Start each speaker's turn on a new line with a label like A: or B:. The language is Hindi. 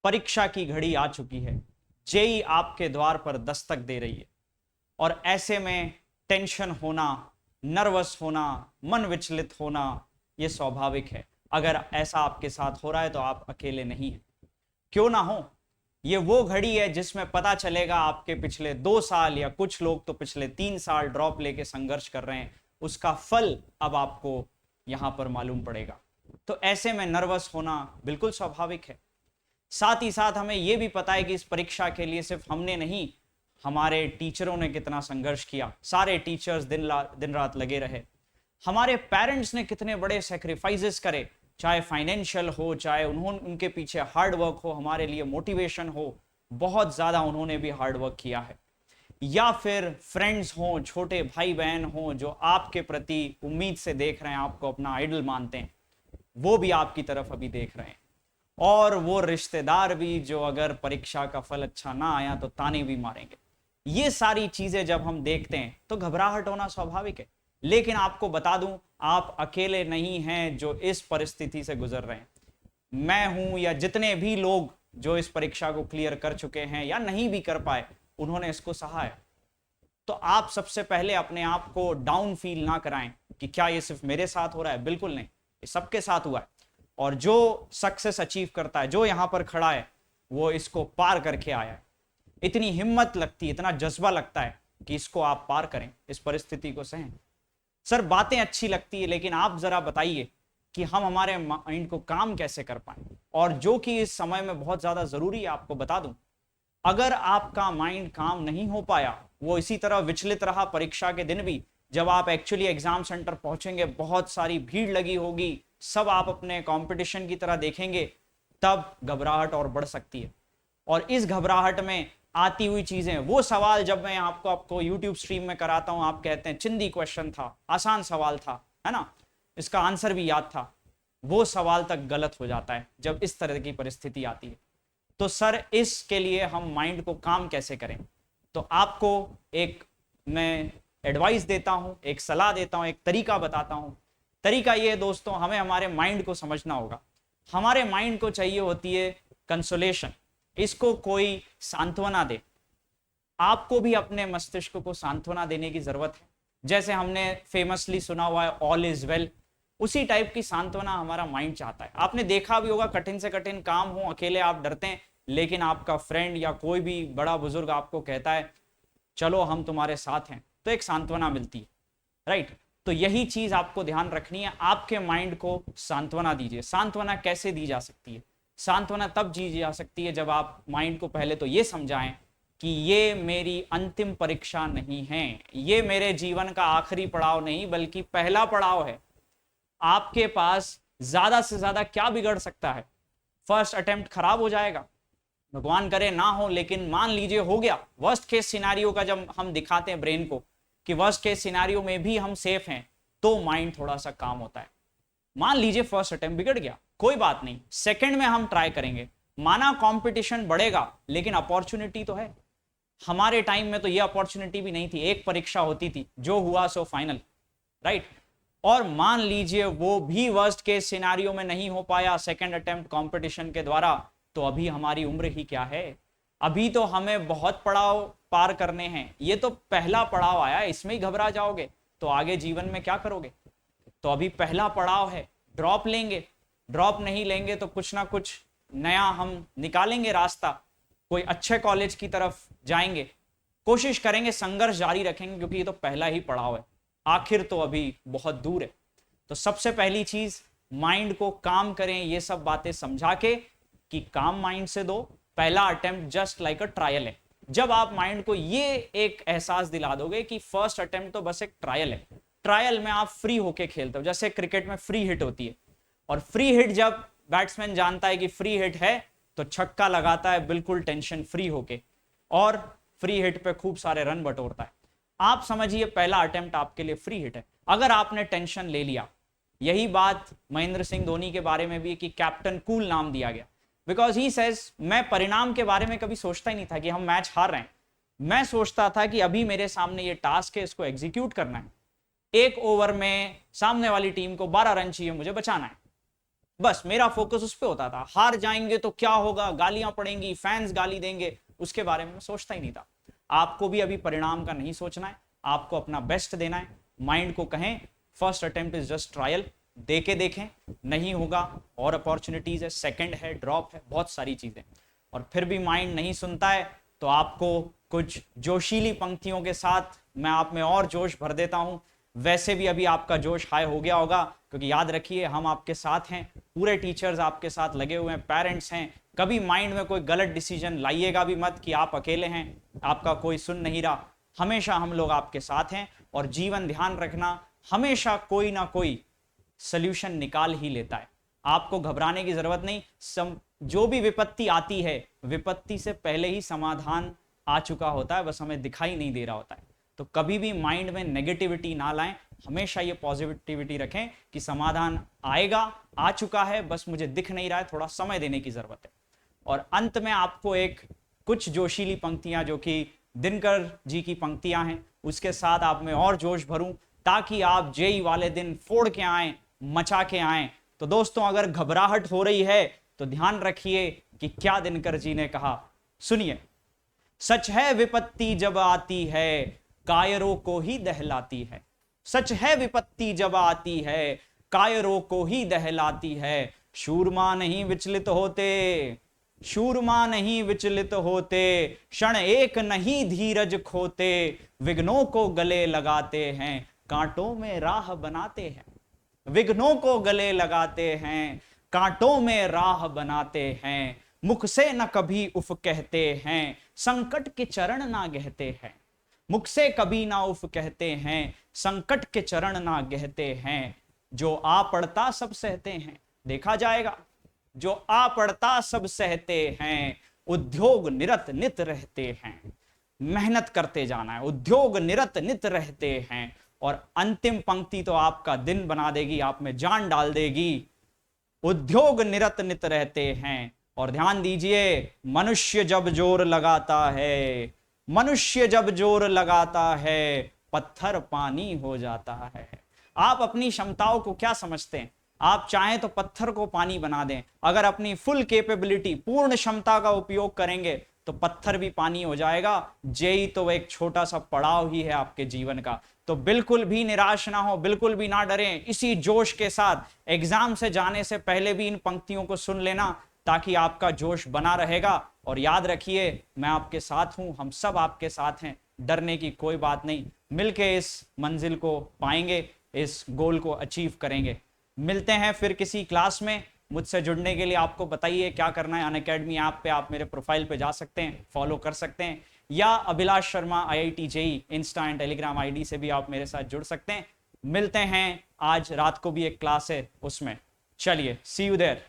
A: परीक्षा की घड़ी आ चुकी है। जेई आपके द्वार पर दस्तक दे रही है और ऐसे में टेंशन होना, नर्वस होना, मन विचलित होना यह स्वाभाविक है। अगर ऐसा आपके साथ हो रहा है तो आप अकेले नहीं हैं। क्यों ना हो, ये वो घड़ी है जिसमें पता चलेगा आपके पिछले 2 साल या कुछ लोग तो पिछले 3 साल ड्रॉप लेके संघर्ष कर रहे हैं, उसका फल अब आपको यहां पर मालूम पड़ेगा। तो ऐसे में नर्वस होना बिल्कुल स्वाभाविक है। साथ ही साथ हमें यह भी पता है कि इस परीक्षा के लिए सिर्फ हमने नहीं, हमारे टीचरों ने कितना संघर्ष किया। सारे टीचर्स दिन रात लगे रहे। हमारे पेरेंट्स ने कितने बड़े सेक्रीफाइसेस करे, चाहे फाइनेंशियल हो, चाहे उनके पीछे हार्ड वर्क हो, हमारे लिए मोटिवेशन हो, बहुत ज्यादा उन्होंने भी हार्ड वर्क किया है। या फिर फ्रेंड्स हो, छोटे भाई बहन हो जो आपके प्रति उम्मीद से देख रहे हैं, आपको अपना आइडल मानते हैं, वो भी आपकी तरफ अभी देख रहे हैं। और वो रिश्तेदार भी जो अगर परीक्षा का फल अच्छा ना आया तो ताने भी मारेंगे। ये सारी चीजें जब हम देखते हैं तो घबराहट होना स्वाभाविक है। लेकिन आपको बता दूं, आप अकेले नहीं हैं जो इस परिस्थिति से गुजर रहे हैं। मैं हूं या जितने भी लोग जो इस परीक्षा को क्लियर कर चुके हैं या नहीं भी कर पाए, उन्होंने इसको सहा है। तो आप सबसे पहले अपने आप को डाउन फील ना कराएं कि क्या ये सिर्फ मेरे साथ हो रहा है। बिल्कुल नहीं, ये सबके साथ हुआ है। और जो सक्सेस अचीव करता है, जो यहां पर खड़ा है, वो इसको पार करके आया है। इतनी हिम्मत लगती है, इतना जज्बा लगता है कि इसको आप पार करें, इस परिस्थिति को सहें। सर बातें अच्छी लगती है, लेकिन आप जरा बताइए कि हम हमारे माइंड को काम कैसे कर पाए। और जो कि इस समय में बहुत ज्यादा जरूरी है, आपको बता दूं, अगर आपका माइंड काम नहीं हो पाया, वो इसी तरह विचलित रहा परीक्षा के दिन भी, जब आप एक्चुअली एग्जाम सेंटर पहुंचेंगे, बहुत सारी भीड़ लगी होगी, सब आप अपने कंपटीशन की तरह देखेंगे, तब घबराहट और बढ़ सकती है। और इस घबराहट में आती हुई चीजें, वो सवाल जब मैं आपको YouTube स्ट्रीम में कराता हूं, आप कहते हैं चिंदी क्वेश्चन था, आसान सवाल था, है ना, इसका आंसर भी याद था, वो सवाल तक गलत हो जाता है जब इस तरह की परिस्थिति आती है। तो सर इसके लिए हम माइंड को काम कैसे करें? तो आपको एक मैं एडवाइस देता हूं, एक सलाह देता हूं, एक तरीका बताता हूं। तरीका ये है दोस्तों, हमें हमारे माइंड को समझना होगा। हमारे माइंड को चाहिए होती है कंसोलेशन, इसको कोई सांत्वना दे। आपको भी अपने मस्तिष्क को सांत्वना देने की जरूरत है। जैसे हमने फेमसली सुना हुआ है ऑल इज वेल, उसी टाइप की सांत्वना हमारा माइंड चाहता है। आपने देखा भी होगा, कठिन से कठिन काम हो, अकेले आप डरते हैं, लेकिन आपका फ्रेंड या कोई भी बड़ा बुजुर्ग आपको कहता है चलो हम तुम्हारे साथ हैं, तो एक सांत्वना मिलती है, राइट। तो यही चीज आपको ध्यान रखनी है, आपके माइंड को सांत्वना दीजिए। सांत्वना कैसे दी जा सकती है? सांत्वना तब दी जा सकती है जब आप माइंड को पहले तो ये समझाएं कि ये मेरी अंतिम परीक्षा नहीं है, ये मेरे जीवन का आखिरी पड़ाव नहीं, बल्कि पहला पड़ाव है। आपके पास ज्यादा से ज्यादा क्या बिगड़ सकता है? फर्स्ट अटेम्प्ट खराब हो जाएगा, भगवान करे ना हो, लेकिन मान लीजिए हो गया। वर्स्ट केस सिनारियो का जब हम दिखाते हैं ब्रेन को कि वर्स्ट केस सिनारियो में भी हम सेफ हैं, तो माइंड थोड़ा सा काम होता है। मान लीजिए फर्स्ट अटेम्प्ट बिगड़ गया, कोई बात नहीं, सेकंड में हम ट्राई करेंगे। माना कंपटीशन बढ़ेगा, लेकिन अपॉर्चुनिटी तो है। हमारे टाइम में तो ये अपॉर्चुनिटी भी नहीं थी, एक परीक्षा होती थी, जो हुआ सो फाइनल, राइट। और मान लीजिए वो भी वर्स्ट केस सिनारियो में नहीं हो पाया सेकंड अटेम्प्ट कंपटीशन के द्वारा, तो अभी हमारी उम्र ही क्या है? अभी तो हमें बहुत पड़ाव पार करने हैं। ये तो पहला पड़ाव आया, इसमें ही घबरा जाओगे तो आगे जीवन में क्या करोगे? तो अभी पहला पड़ाव है, ड्रॉप लेंगे, ड्रॉप नहीं लेंगे तो कुछ ना कुछ नया हम निकालेंगे रास्ता, कोई अच्छे कॉलेज की तरफ जाएंगे, कोशिश करेंगे, संघर्ष जारी रखेंगे, क्योंकि ये तो पहला ही पड़ाव है, आखिर तो अभी बहुत दूर है। तो सबसे पहली चीज, माइंड को काम करें, ये सब बातें समझा के कि काम माइंड से दो। पहला attempt just like a trial है। जब आप माइंड को ये एक एहसास दिला दोगे कि फर्स्ट अटेम्प्ट तो बस एक ट्रायल है, ट्रायल में आप फ्री होके खेलते हो, जैसे क्रिकेट में फ्री हिट होती है, और फ्री हिट जब बैट्समैन जानता है कि फ्री हिट है तो छक्का लगाता है बिल्कुल टेंशन फ्री होके, और फ्री हिट पे खूब सारे रन बटोरता है। आप समझिए पहला अटेम्प्ट आपके लिए फ्री हिट है। अगर आपने टेंशन ले लिया, यही बात महेंद्र सिंह धोनी के बारे में भी कि कैप्टन कूल नाम दिया गया, बिकॉज ही सेज मैं परिणाम के बारे में कभी सोचता ही नहीं था कि हम मैच हार रहे हैं। मैं सोचता था कि अभी मेरे सामने ये टास्क है, इसको एग्जीक्यूट करना है। एक ओवर में सामने वाली टीम को 12 रन चाहिए, मुझे बचाना है, बस मेरा फोकस उस पर होता था। हार जाएंगे तो क्या होगा, गालियां पड़ेंगी, फैंस गाली देंगे, उसके बारे में मैं सोचता ही नहीं था। आपको भी अभी परिणाम का नहीं सोचना है, आपको अपना बेस्ट देना है। माइंड को कहें first attempt is just trial, दे के देखें, नहीं होगा और अपॉर्चुनिटीज है, सेकंड है, ड्रॉप है, बहुत सारी चीजें। और फिर भी माइंड नहीं सुनता है तो आपको कुछ जोशीली पंक्तियों के साथ मैं आप में और जोश भर देता हूं। वैसे भी अभी आपका जोश हाई हो गया होगा, क्योंकि याद रखिए हम आपके साथ हैं, पूरे टीचर्स आपके साथ लगे हुए हैं, पेरेंट्स हैं। कभी माइंड में कोई गलत डिसीजन लाइएगा भी मत कि आप अकेले हैं, आपका कोई सुन नहीं रहा। हमेशा हम लोग आपके साथ हैं। और जीवन ध्यान रखना, हमेशा कोई ना कोई सल्यूशन निकाल ही लेता है, आपको घबराने की जरूरत नहीं। जो भी विपत्ति आती है, विपत्ति से पहले ही समाधान आ चुका होता है, बस हमें दिखाई नहीं दे रहा होता है। तो कभी भी माइंड में नेगेटिविटी ना लाएं, हमेशा ये पॉजिटिविटी रखें कि समाधान आएगा, आ चुका है, बस मुझे दिख नहीं रहा है, थोड़ा समय देने की जरूरत है। और अंत में आपको एक कुछ जोशीली पंक्तियां जो कि दिनकर जी की पंक्तियां हैं, उसके साथ आप में और जोश भरूं, ताकि आप जेई वाले दिन फोड़ के आए, मचा के आए। तो दोस्तों अगर घबराहट हो रही है तो ध्यान रखिए कि क्या दिनकर जी ने कहा, सुनिए। सच है विपत्ति जब आती है, कायरों को ही दहलाती है। सच है विपत्ति जब आती है, कायरों को ही दहलाती है। शूरमा नहीं विचलित होते, शूरमा नहीं विचलित होते, क्षण एक नहीं धीरज खोते। विघ्नों को गले लगाते हैं, कांटों में राह बनाते हैं। विघ्नों को गले लगाते हैं, कांटों में राह बनाते हैं। मुख से न कभी उफ कहते हैं, संकट के चरण ना गहते हैं। मुख से कभी ना उफ कहते हैं, संकट के चरण ना गहते हैं। जो आ पड़ता सब सहते हैं, देखा जाएगा। जो आ पड़ता सब सहते हैं, उद्योग निरत नित रहते हैं। मेहनत करते जाना है, उद्योग निरत नित रहते हैं। और अंतिम पंक्ति तो आपका दिन बना देगी, आप में जान डाल देगी। उद्योग निरत नित रहते हैं। और ध्यान दीजिए, मनुष्य जब जोर लगाता है, मनुष्य जब जोर लगाता है, पत्थर पानी हो जाता है। आप अपनी क्षमताओं को क्या समझते हैं? आप चाहें तो पत्थर को पानी बना दें। अगर अपनी फुल कैपेबिलिटी, पूर्ण क्षमता का उपयोग करेंगे तो पत्थर भी पानी हो जाएगा। जेई तो एक छोटा सा पड़ाव ही है आपके जीवन का। तो बिल्कुल भी निराश ना हो, बिल्कुल भी ना डरें। इसी जोश के साथ एग्जाम से जाने से पहले भी इन पंक्तियों को सुन लेना, ताकि आपका जोश बना रहेगा। और याद रखिए, मैं आपके साथ हूं, हम सब आपके साथ हैं, डरने की कोई बात नहीं। मिलके इस मंजिल को पाएंगे, इस गोल को अचीव करेंगे। मिलते हैं फिर किसी क्लास में। मुझसे जुड़ने के लिए आपको बताइए क्या करना है। अनअकैडमी ऐप पे आप मेरे प्रोफाइल पे जा सकते हैं, फॉलो कर सकते हैं, या Abhilash Sharma IIT JEE Insta and Telegram ID से भी आप मेरे साथ जुड़ सकते हैं। मिलते हैं, आज रात को भी एक क्लास है उसमें। चलिए, सी यू देयर।